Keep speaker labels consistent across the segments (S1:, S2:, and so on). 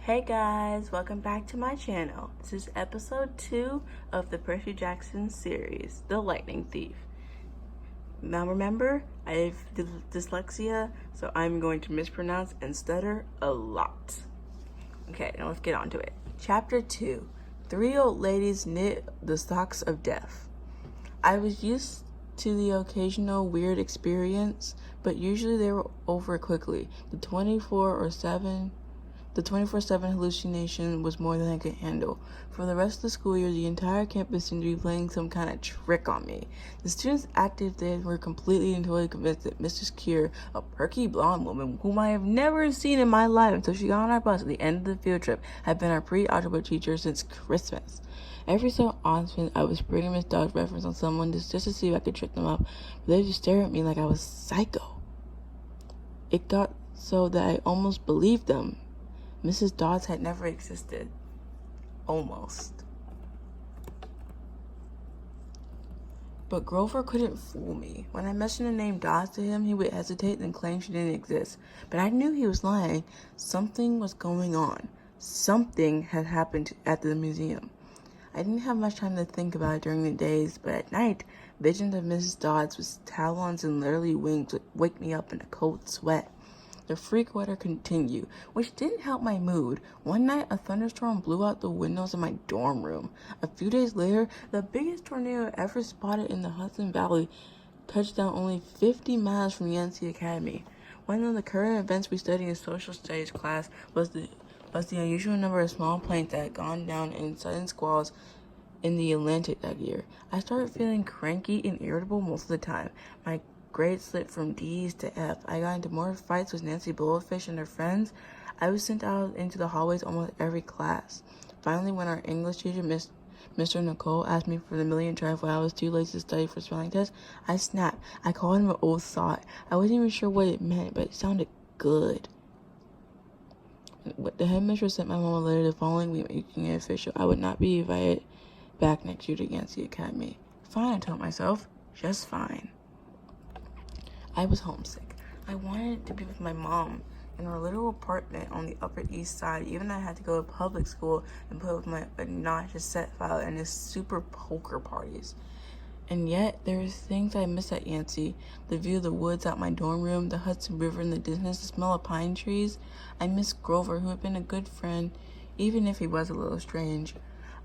S1: Hey guys, welcome back to my channel. This is episode 2 of the Percy Jackson series, The Lightning Thief. Now remember, I have dyslexia, so I'm going to mispronounce and stutter a lot. Okay, now let's get on to it. Chapter 2, 3 old ladies knit the socks of death. I was used to the occasional weird experience, but usually they were over quickly. The 24/7 hallucination was more than I could handle. For the rest of the school year, the entire campus seemed to be playing some kind of trick on me. The students acted they were completely and totally convinced that Mrs. Keir, a perky blonde woman whom I have never seen in my life until she got on our bus at the end of the field trip, had been our pre-algebra teacher since Christmas. Every so often, I would spring Miss Dog's reference on someone just to see if I could trip them up, but they would just stare at me like I was psycho. It got so that I almost believed them. Mrs. Dodds had never existed. Almost. But Grover couldn't fool me. When I mentioned the name Dodds to him, he would hesitate and claim she didn't exist. But I knew he was lying. Something was going on. Something had happened at the museum. I didn't have much time to think about it during the days, but at night, visions of Mrs. Dodds with talons and leathery wings would wake me up in a cold sweat. The freak weather continued, which didn't help my mood. One night, a thunderstorm blew out the windows of my dorm room. A few days later, the biggest tornado ever spotted in the Hudson Valley touched down only 50 miles from Yancey Academy. One of the current events we studied in social studies class was the unusual number of small planes that had gone down in sudden squalls in the Atlantic that year. I started feeling cranky and irritable most of the time. My grades slipped from D's to F. I got into more fights with Nancy Blowfish and her friends. I was sent out into the hallways almost every class. Finally, when our English teacher, Mr. Nicole, asked me for the millionth try why I was too lazy to study for spelling tests, I snapped. I called him an old sot. I wasn't even sure what it meant, but it sounded good. The headmistress sent my mom a letter the following week making it official. I would not be invited back next year to Yancey Academy. Fine, I told myself. Just fine. I was homesick. I wanted to be with my mom in our little apartment on the Upper East Side. Even I had to go to public school and put up with my obnoxious set file and his super poker parties. And yet, there were things I missed at Yancey. The view of the woods out my dorm room, the Hudson River in the distance, the smell of pine trees. I missed Grover, who had been a good friend, even if he was a little strange.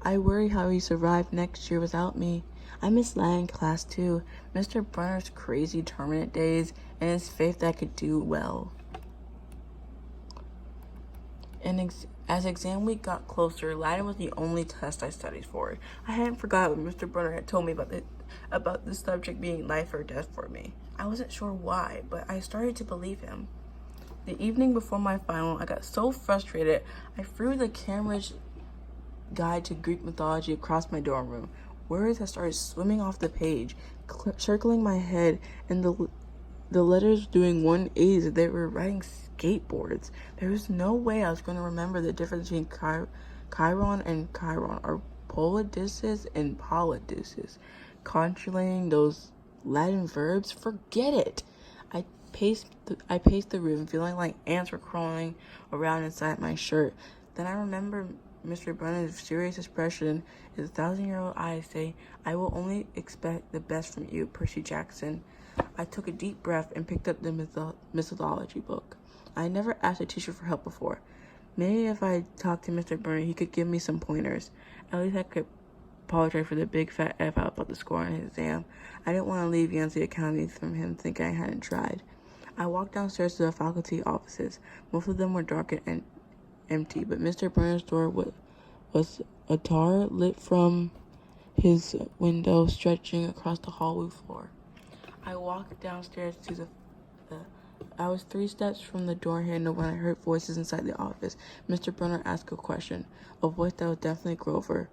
S1: I worry how he survived next year without me. I miss Latin class too, Mr. Brunner's crazy tournament days, and his faith that I could do well. And as exam week got closer, Latin was the only test I studied for. I hadn't forgotten what Mr. Brunner had told me about this subject being life or death for me. I wasn't sure why, but I started to believe him. The evening before my final, I got so frustrated, I threw the Cambridge Guide to Greek Mythology across my dorm room. Words had started swimming off the page, circling my head, and the letters doing 180s as they were riding skateboards. There was no way I was going to remember the difference between Chiron and Chiron, or Polydeuces and Polydeuces. Conjuring those Latin verbs, forget it. I paced the room, feeling like ants were crawling around inside my shirt. Then I remember Mr. Brennan's serious expression, his 1,000-year-old eyes say, "I will only expect the best from you, Percy Jackson." I took a deep breath and picked up the mythology book. I had never asked a teacher for help before. Maybe if I talked to Mr. Burnett, he could give me some pointers. At least I could apologize for the big fat F out about the score on his exam. I didn't want to leave Yancey Academy from him thinking I hadn't tried. I walked downstairs to the faculty offices. Most of them were dark and empty, but Mr. Burner's door was ajar, lit from his window stretching across the hallway floor. I walked downstairs to I was 3 steps from the door handle when I heard voices inside the office. Mr. Brunner asked a question, a voice that was definitely Grover.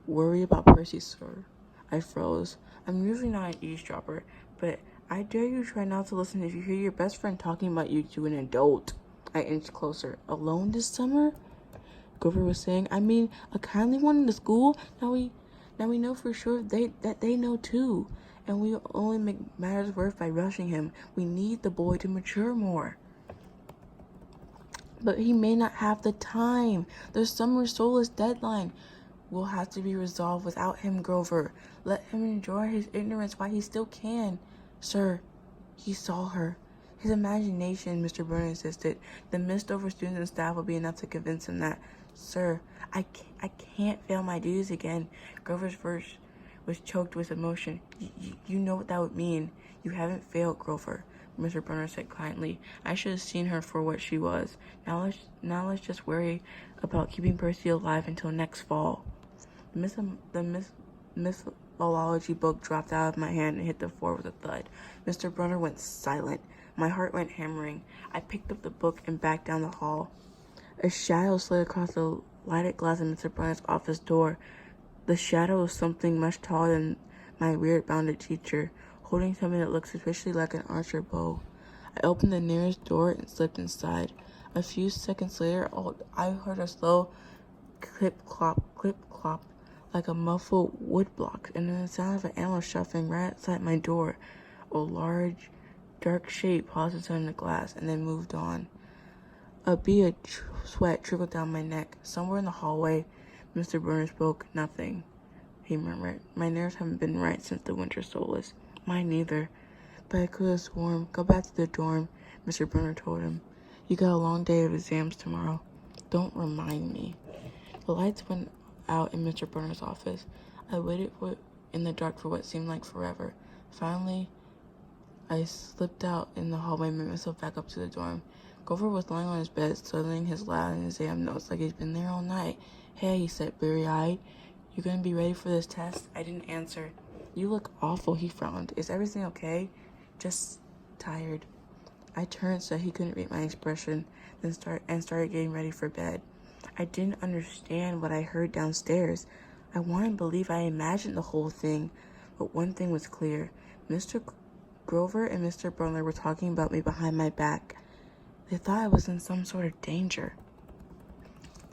S1: "Worry about Percy, sir." I froze. I'm usually not an eavesdropper, but I dare you try not to listen if you hear your best friend talking about you to an adult. I inched closer. "Alone this summer?" Grover was saying. "I mean, a kindly one in the school? Now we know for sure that they know too. And we only make matters worse by rushing him. We need the boy to mature more." But he may not have the time. The summer solace deadline will have to be resolved without him, Grover. Let him enjoy his ignorance while he still can. Sir, he saw her. His imagination, Mr. Burner insisted. The mist over students and staff will be enough to convince him that. Sir, I can't fail my duties again. Grover's voice was choked with emotion. You know what that would mean. You haven't failed, Grover, Mr. Burner said kindly. I should have seen her for what she was. Now let's just worry about keeping Percy alive until next fall. The mythology book dropped out of my hand and hit the floor with a thud. Mr. Brunner went silent. My heart went hammering. I picked up the book and backed down the hall. A shadow slid across the lighted glass of Mr. Brunner's office door. The shadow was something much taller than my weird-bounded teacher, holding something that looked suspiciously like an archer bow. I opened the nearest door and slipped inside. A few seconds later, I heard a slow clip-clop, like a muffled wood block, and then the sound of an animal shuffling right outside my door. A large, dark shape paused inside the glass and then moved on. A bead of sweat trickled down my neck. Somewhere in the hallway, Mr. Burner spoke. Nothing, he murmured. My nerves haven't been right since the winter solace. Mine neither. But I could have sworn. Go back to the dorm, Mr. Burner told him. You got a long day of exams tomorrow. Don't remind me. The lights went out in Mr. Burner's office. I waited in the dark for what seemed like forever. Finally, I slipped out in the hallway and made myself back up to the dorm. Grover was lying on his bed, studying his lab and exam notes like he'd been there all night. Hey, he said, bleary-eyed. You gonna be ready for this test? I didn't answer. You look awful, he frowned. Is everything okay? Just tired. I turned so he couldn't read my expression, then started getting ready for bed. I didn't understand what I heard downstairs. I wanted to believe I imagined the whole thing, but one thing was clear. Mr. Grover and Mr. Brunner were talking about me behind my back. They thought I was in some sort of danger.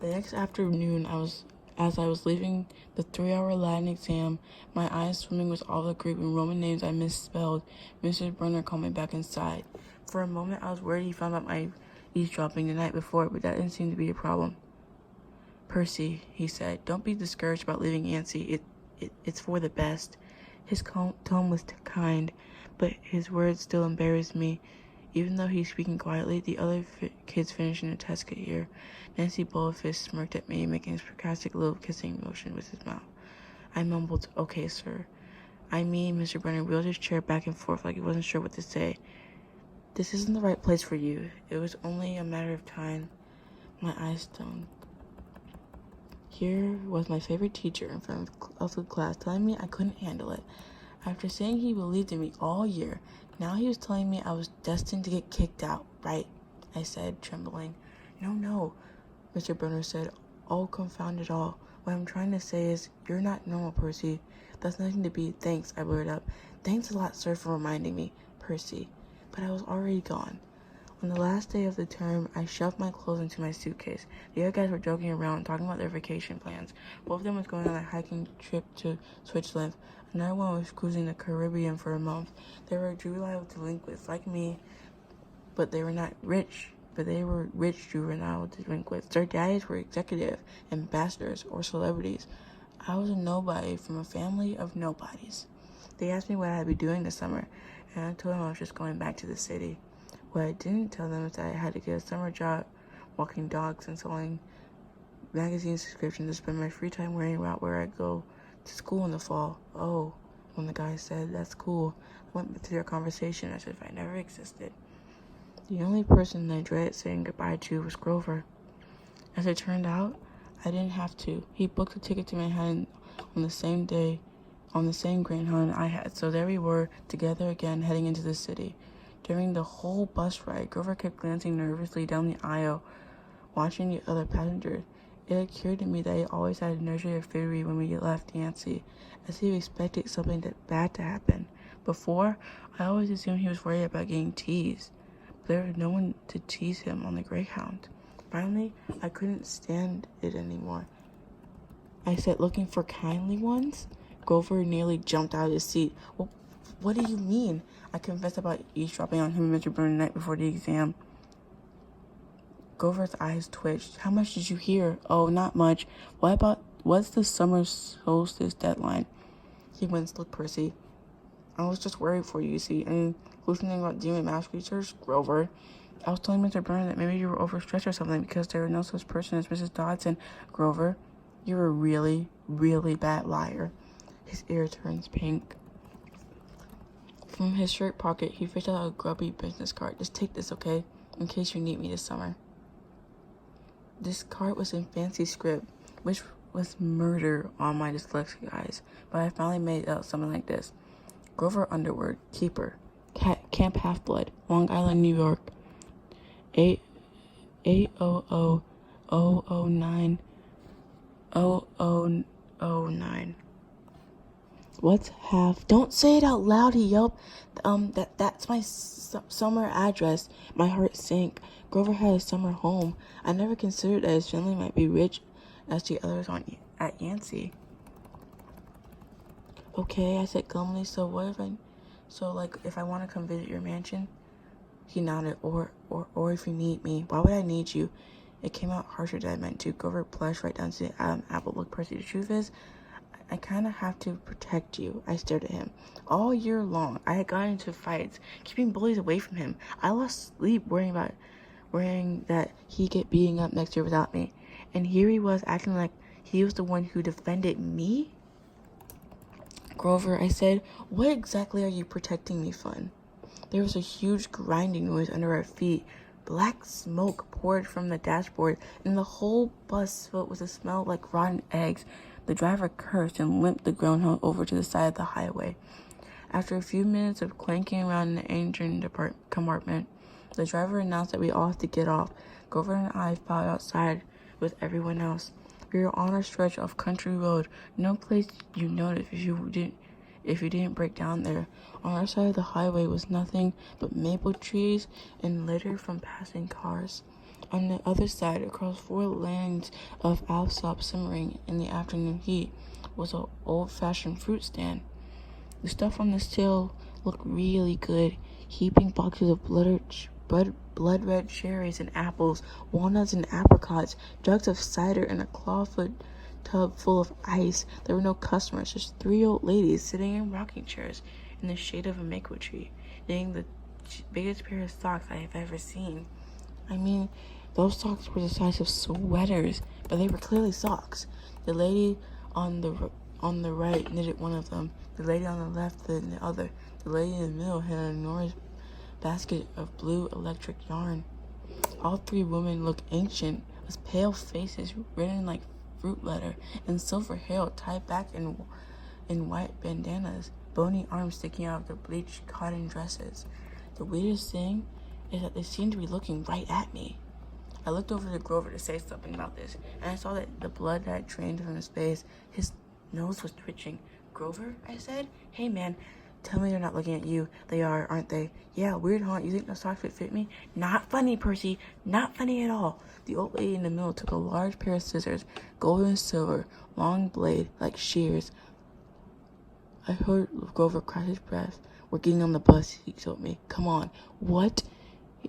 S1: The next afternoon, as I was leaving the 3-hour Latin exam, my eyes swimming with all the Greek and Roman names I misspelled, Mr. Brunner called me back inside. For a moment, I was worried he found out my eavesdropping the night before, but that didn't seem to be a problem. Percy, he said, don't be discouraged about leaving Yancy. It's for the best. His tone was kind, but his words still embarrassed me. Even though he's speaking quietly, the other kids finishing the test could hear. Nancy Bullfish smirked at me, making a sarcastic little kissing motion with his mouth. I mumbled, okay, sir. Mr. Brenner wheeled his chair back and forth like he wasn't sure what to say. This isn't the right place for you. It was only a matter of time. My eyes stung. Here was my favorite teacher in front of the class telling me I couldn't handle it. After saying he believed in me all year, now he was telling me I was destined to get kicked out, right? I said, trembling. No, Mr. Brunner said. Oh, confound it all. What I'm trying to say is, you're not normal, Percy. That's nothing to be. Thanks, I blurted up. Thanks a lot, sir, for reminding me, Percy. But I was already gone. On the last day of the term, I shoved my clothes into my suitcase. The other guys were joking around, talking about their vacation plans. One of them was going on a hiking trip to Switzerland. Another one was cruising the Caribbean for a month. They were juvenile delinquents like me, but they were not rich. But they were rich juvenile delinquents. Their daddies were executive, ambassadors, or celebrities. I was a nobody from a family of nobodies. They asked me what I'd be doing this summer, and I told them I was just going back to the city. What I didn't tell them is that I had to get a summer job walking dogs and selling magazine subscriptions to spend my free time worrying about where I go to school in the fall. Oh, when the guy said, that's cool, I went to their conversation as if I never existed. The only person I dreaded saying goodbye to was Grover. As it turned out, I didn't have to. He booked a ticket to Manhattan on the same day, on the same Greyhound I had, so there we were, together again, heading into the city. During the whole bus ride, Grover kept glancing nervously down the aisle, watching the other passengers. It occurred to me that he always had a nursery of fury when we left Yancy, as if he expected something bad to happen. Before, I always assumed he was worried about getting teased, but there was no one to tease him on the Greyhound. Finally, I couldn't stand it anymore. I said, looking for kindly ones? Grover nearly jumped out of his seat. Well, what do you mean? I confessed about eavesdropping on him and Mr. Byrne the night before the exam. Grover's eyes twitched. How much did you hear? Oh, not much. What's the summer solstice deadline? He winced. Look, Percy, I was just worried for you, see, and hallucinating about demon mask research, Grover. I was telling Mr. Burnham that maybe you were overstretched or something because there was no such person as Mrs. Dodson. Grover, you're a really, really bad liar. His ear turns pink. From his shirt pocket, he fished out a grubby business card. Just take this, okay? In case you need me this summer. This card was in fancy script, which was murder on my dyslexic eyes, but I finally made out something like this. Grover Underwood, Keeper, Camp Half-Blood, Long Island, New York, 800-009-0009. What's half? Don't say it out loud, he yelped. That's my summer address. My heart sank. Grover had a summer home. I never considered that his family might be rich as the others at Yancey. Okay, I said glumly, if I want to come visit your mansion? He nodded. Or if you need me. Why would I need you? It came out harsher than I meant to. Grover blushed right down to the apple. Look, Percy, the truth is, I kind of have to protect you. I stared at him. All year long, I had gotten into fights, keeping bullies away from him. I lost sleep worrying that he'd get beating up next year without me. And here he was acting like he was the one who defended me? Grover, I said, what exactly are you protecting me from? There was a huge grinding noise under our feet. Black smoke poured from the dashboard, and the whole bus filled with a smell like rotten eggs. The driver cursed and limped the groundhog over to the side of the highway. After a few minutes of clanking around in the engine compartment, the driver announced that we all have to get off. Grover and I filed outside with everyone else. We were on a stretch of country road, no place you'd notice if you didn't break down there. On our side of the highway was nothing but maple trees and litter from passing cars. On the other side, across 4 lanes of alsop simmering in the afternoon heat, was an old-fashioned fruit stand. The stuff on the sill looked really good. Heaping boxes of blood-red cherries and apples, walnuts and apricots, jugs of cider, and a clawfoot tub full of ice. There were no customers, just 3 old ladies sitting in rocking chairs in the shade of a maple tree, knitting the biggest pair of socks I have ever seen. I mean, those socks were the size of sweaters, but they were clearly socks. The lady on the right knitted one of them. The lady on the left knitted the other. The lady in the middle had an enormous basket of blue electric yarn. All 3 women looked ancient, with pale faces written like fruit leather, and silver hair tied back in white bandanas, bony arms sticking out of their bleached cotton dresses. The weirdest thing is that they seemed to be looking right at me. I looked over to Grover to say something about this, and I saw that the blood had drained from his face. His nose was twitching. Grover, I said, hey man, tell me they're not looking at you. They are, aren't they? Yeah, weird, huh? You think those socks would fit me? Not funny, Percy. Not funny at all. The old lady in the middle took a large pair of scissors, gold and silver, long blade, like shears. I heard Grover crack his breath. We're getting on the bus, he told me. Come on. What?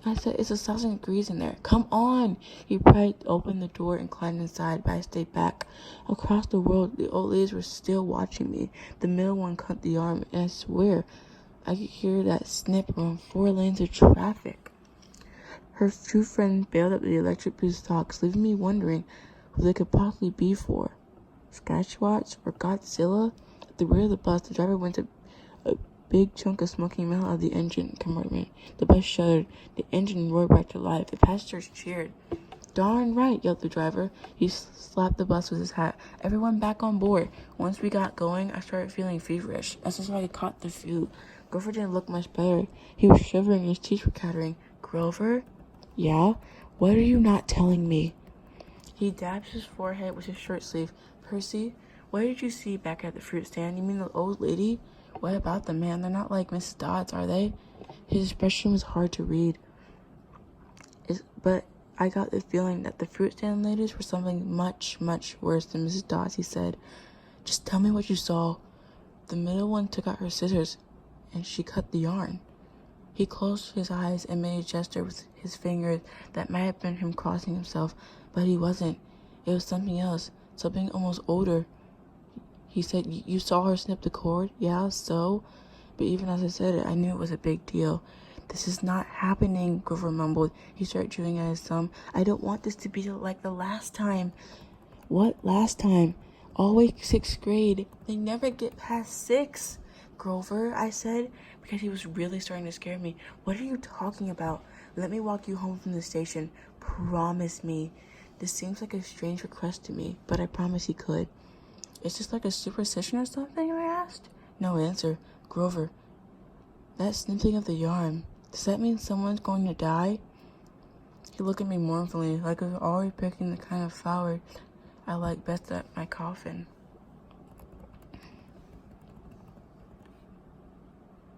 S1: I said, it's 1,000 degrees in there. Come on. He pried open the door and climbed inside, but I stayed back. Across the road, the old ladies were still watching me. The middle one cut the arm, and I swear I could hear that snip around 4 lanes of traffic. Her true friend bailed up the electric blue socks, leaving me wondering who they could possibly be for. Sasquatch or Godzilla? At the rear of the bus, the driver went to a big chunk of smoking metal out of the engine compartment. The bus shuddered. The engine roared back to life. The passengers cheered. Darn right, yelled the driver. He slapped the bus with his hat. Everyone back on board. Once we got going, I started feeling feverish. That's just why I caught the flu. Grover didn't look much better. He was shivering and his teeth were chattering. Grover? Yeah? What are you not telling me? He dabbed his forehead with his shirt sleeve. Percy, what did you see back at the fruit stand? You mean the old lady? What about them, man? They're not like Mrs. Dodds, are they? His expression was hard to read. But I got the feeling that the fruit stand ladies were something much, much worse than Mrs. Dodds, he said. Just tell me what you saw. The middle one took out her scissors, and she cut the yarn. He closed his eyes and made a gesture with his fingers that might have been him crossing himself, but he wasn't. It was something else, something almost older. He said, "You saw her snip the cord?" "Yeah, so?" But even as I said it, I knew it was a big deal. "This is not happening," Grover mumbled. He started chewing at his thumb. "I don't want this to be like the last time." "What last time?" "All way 6th grade. They never get past 6. "Grover," I said, because he was really starting to scare me. "What are you talking about? Let me walk you home from the station. Promise me." This seems like a strange request to me, but I promised he could. "Is this like a superstition or something?" I asked. No answer. "Grover, that snipping of the yarn, does that mean someone's going to die?" He looked at me mournfully, like I was already picking the kind of flower I like best at my coffin.